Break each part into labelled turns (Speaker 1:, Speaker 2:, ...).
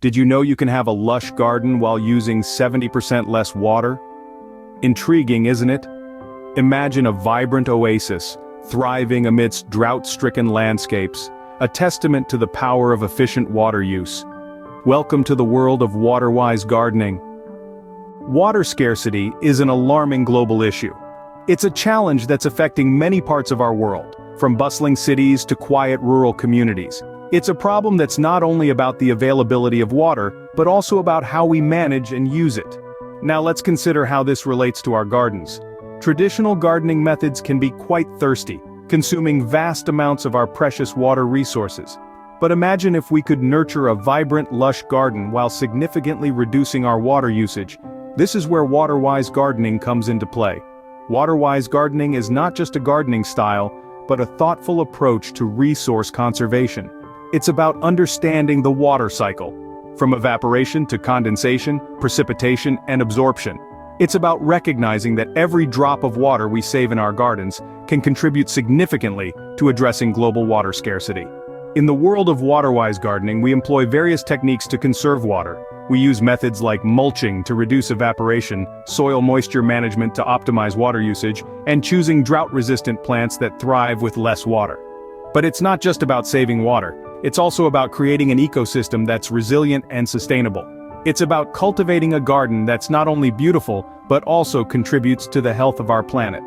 Speaker 1: Did you know you can have a lush garden while using 70% less water? Intriguing, isn't it? Imagine a vibrant oasis, thriving amidst drought-stricken landscapes, a testament to the power of efficient water use. Welcome to the world of Waterwise gardening. Water scarcity is an alarming global issue. It's a challenge that's affecting many parts of our world, from bustling cities to quiet rural communities. It's a problem that's not only about the availability of water, but also about how we manage and use it. Now let's consider how this relates to our gardens. Traditional gardening methods can be quite thirsty, consuming vast amounts of our precious water resources. But imagine if we could nurture a vibrant, lush garden while significantly reducing our water usage. This is where Waterwise gardening comes into play. Waterwise gardening is not just a gardening style, but a thoughtful approach to resource conservation. It's about understanding the water cycle, from evaporation to condensation, precipitation, and absorption. It's about recognizing that every drop of water we save in our gardens can contribute significantly to addressing global water scarcity. In the world of Waterwise gardening, we employ various techniques to conserve water. We use methods like mulching to reduce evaporation, soil moisture management to optimize water usage, and choosing drought-resistant plants that thrive with less water. But it's not just about saving water. It's also about creating an ecosystem that's resilient and sustainable. It's about cultivating a garden that's not only beautiful, but also contributes to the health of our planet.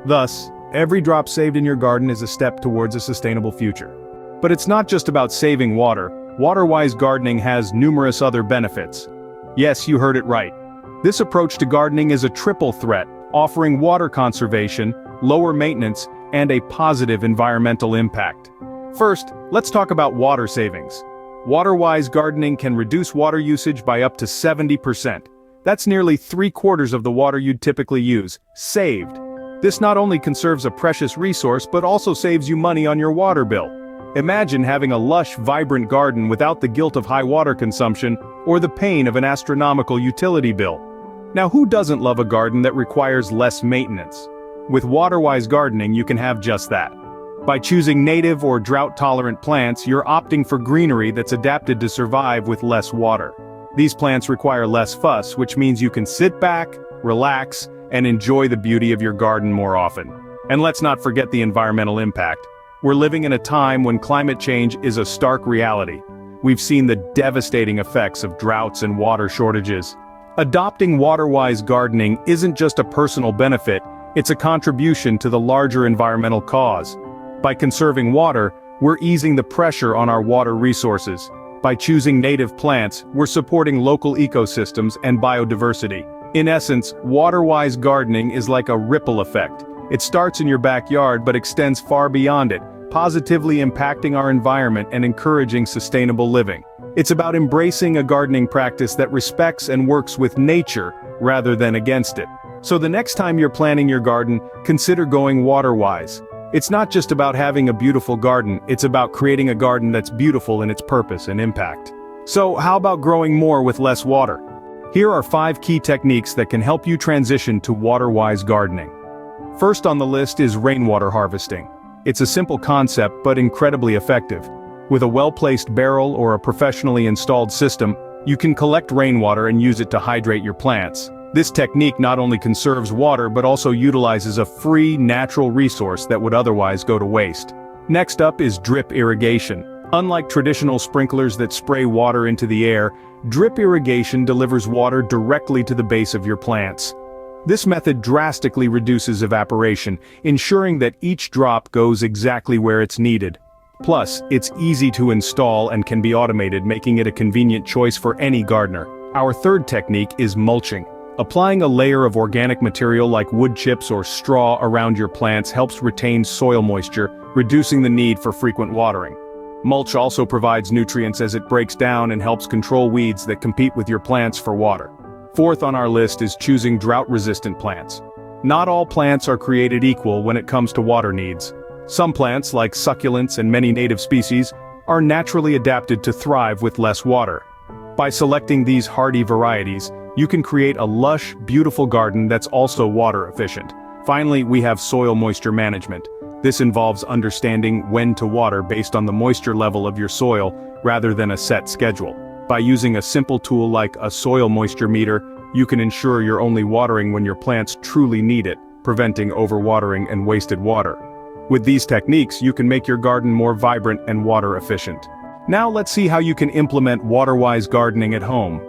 Speaker 1: Thus, every drop saved in your garden is a step towards a sustainable future. But it's not just about saving water. Waterwise gardening has numerous other benefits. Yes, you heard it right. This approach to gardening is a triple threat, offering water conservation, lower maintenance, and a positive environmental impact. First, let's talk about water savings. Waterwise gardening can reduce water usage by up to 70%. That's nearly 3/4 of the water you'd typically use, saved. This not only conserves a precious resource but also saves you money on your water bill. Imagine having a lush, vibrant garden without the guilt of high water consumption or the pain of an astronomical utility bill. Now, who doesn't love a garden that requires less maintenance? With Waterwise gardening, you can have just that. By choosing native or drought-tolerant plants, you're opting for greenery that's adapted to survive with less water. These plants require less fuss, which means you can sit back, relax, and enjoy the beauty of your garden more often. And let's not forget the environmental impact. We're living in a time when climate change is a stark reality. We've seen the devastating effects of droughts and water shortages. Adopting Waterwise gardening isn't just a personal benefit, it's a contribution to the larger environmental cause. By conserving water, we're easing the pressure on our water resources. By choosing native plants, we're supporting local ecosystems and biodiversity. In essence, Waterwise gardening is like a ripple effect. It starts in your backyard but extends far beyond it, positively impacting our environment and encouraging sustainable living. It's about embracing a gardening practice that respects and works with nature rather than against it. So the next time you're planning your garden, consider going Waterwise. It's not just about having a beautiful garden, it's about creating a garden that's beautiful in its purpose and impact. So how about growing more with less water? Here are 5 key techniques that can help you transition to Waterwise gardening. First on the list is rainwater harvesting. It's a simple concept but incredibly effective. With a well-placed barrel or a professionally installed system, you can collect rainwater and use it to hydrate your plants. This technique not only conserves water but also utilizes a free, natural resource that would otherwise go to waste. Next up is drip irrigation. Unlike traditional sprinklers that spray water into the air, drip irrigation delivers water directly to the base of your plants. This method drastically reduces evaporation, ensuring that each drop goes exactly where it's needed. Plus, it's easy to install and can be automated, making it a convenient choice for any gardener. Our third technique is mulching. Applying a layer of organic material like wood chips or straw around your plants helps retain soil moisture, reducing the need for frequent watering. Mulch also provides nutrients as it breaks down and helps control weeds that compete with your plants for water. Fourth on our list is choosing drought-resistant plants. Not all plants are created equal when it comes to water needs. Some plants, like succulents and many native species, are naturally adapted to thrive with less water. By selecting these hardy varieties, you can create a lush, beautiful garden that's also water efficient. Finally, we have soil moisture management. This involves understanding when to water based on the moisture level of your soil rather than a set schedule. By using a simple tool like a soil moisture meter, you can ensure you're only watering when your plants truly need it, preventing overwatering and wasted water. With these techniques, you can make your garden more vibrant and water efficient. Now let's see how you can implement Waterwise gardening at home.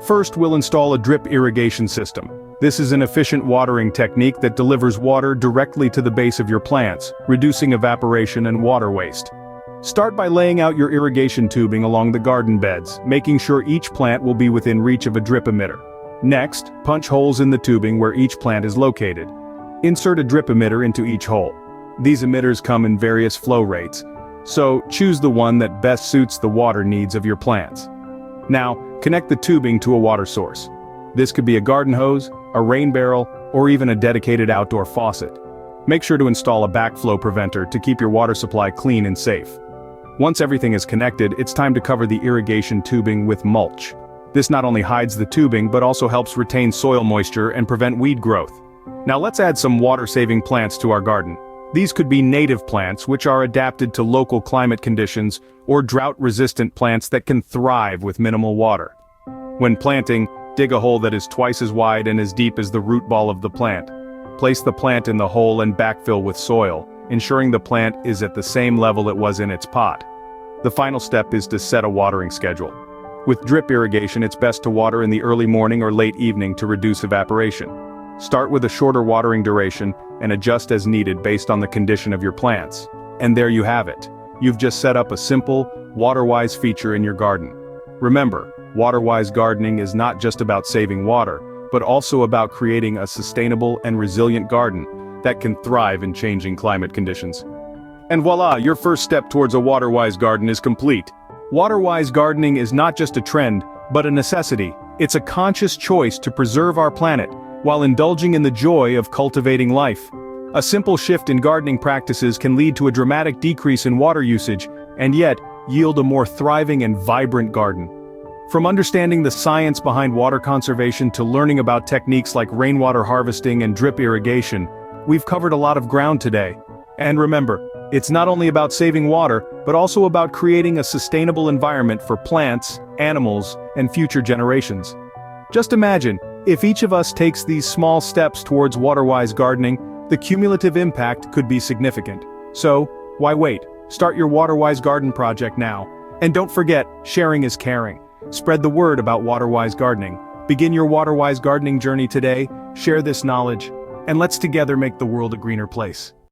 Speaker 1: First, we'll install a drip irrigation system. This is an efficient watering technique that delivers water directly to the base of your plants, reducing evaporation and water waste. Start by laying out your irrigation tubing along the garden beds, making sure each plant will be within reach of a drip emitter. Next, punch holes in the tubing where each plant is located. Insert a drip emitter into each hole. These emitters come in various flow rates, so choose the one that best suits the water needs of your plants. Now, connect the tubing to a water source. This could be a garden hose, a rain barrel, or even a dedicated outdoor faucet. Make sure to install a backflow preventer to keep your water supply clean and safe. Once everything is connected, it's time to cover the irrigation tubing with mulch. This not only hides the tubing but also helps retain soil moisture and prevent weed growth. Now let's add some water-saving plants to our garden. These could be native plants which are adapted to local climate conditions, or drought-resistant plants that can thrive with minimal water. When planting, dig a hole that is twice as wide and as deep as the root ball of the plant. Place the plant in the hole and backfill with soil, ensuring the plant is at the same level it was in its pot. The final step is to set a watering schedule. With drip irrigation, it's best to water in the early morning or late evening to reduce evaporation. Start with a shorter watering duration and adjust as needed based on the condition of your plants. And there you have it. You've just set up a simple, Waterwise feature in your garden. Remember, Waterwise gardening is not just about saving water, but also about creating a sustainable and resilient garden that can thrive in changing climate conditions. And voila, your first step towards a Waterwise garden is complete. Waterwise gardening is not just a trend, but a necessity. It's a conscious choice to preserve our planet, while indulging in the joy of cultivating life. A simple shift in gardening practices can lead to a dramatic decrease in water usage, and yet, yield a more thriving and vibrant garden. From understanding the science behind water conservation to learning about techniques like rainwater harvesting and drip irrigation, we've covered a lot of ground today. And remember, it's not only about saving water, but also about creating a sustainable environment for plants, animals, and future generations. Just imagine, if each of us takes these small steps towards Waterwise gardening, the cumulative impact could be significant. So, why wait? Start your Waterwise garden project now. And don't forget, sharing is caring. Spread the word about Waterwise gardening. Begin your Waterwise gardening journey today, share this knowledge, and let's together make the world a greener place.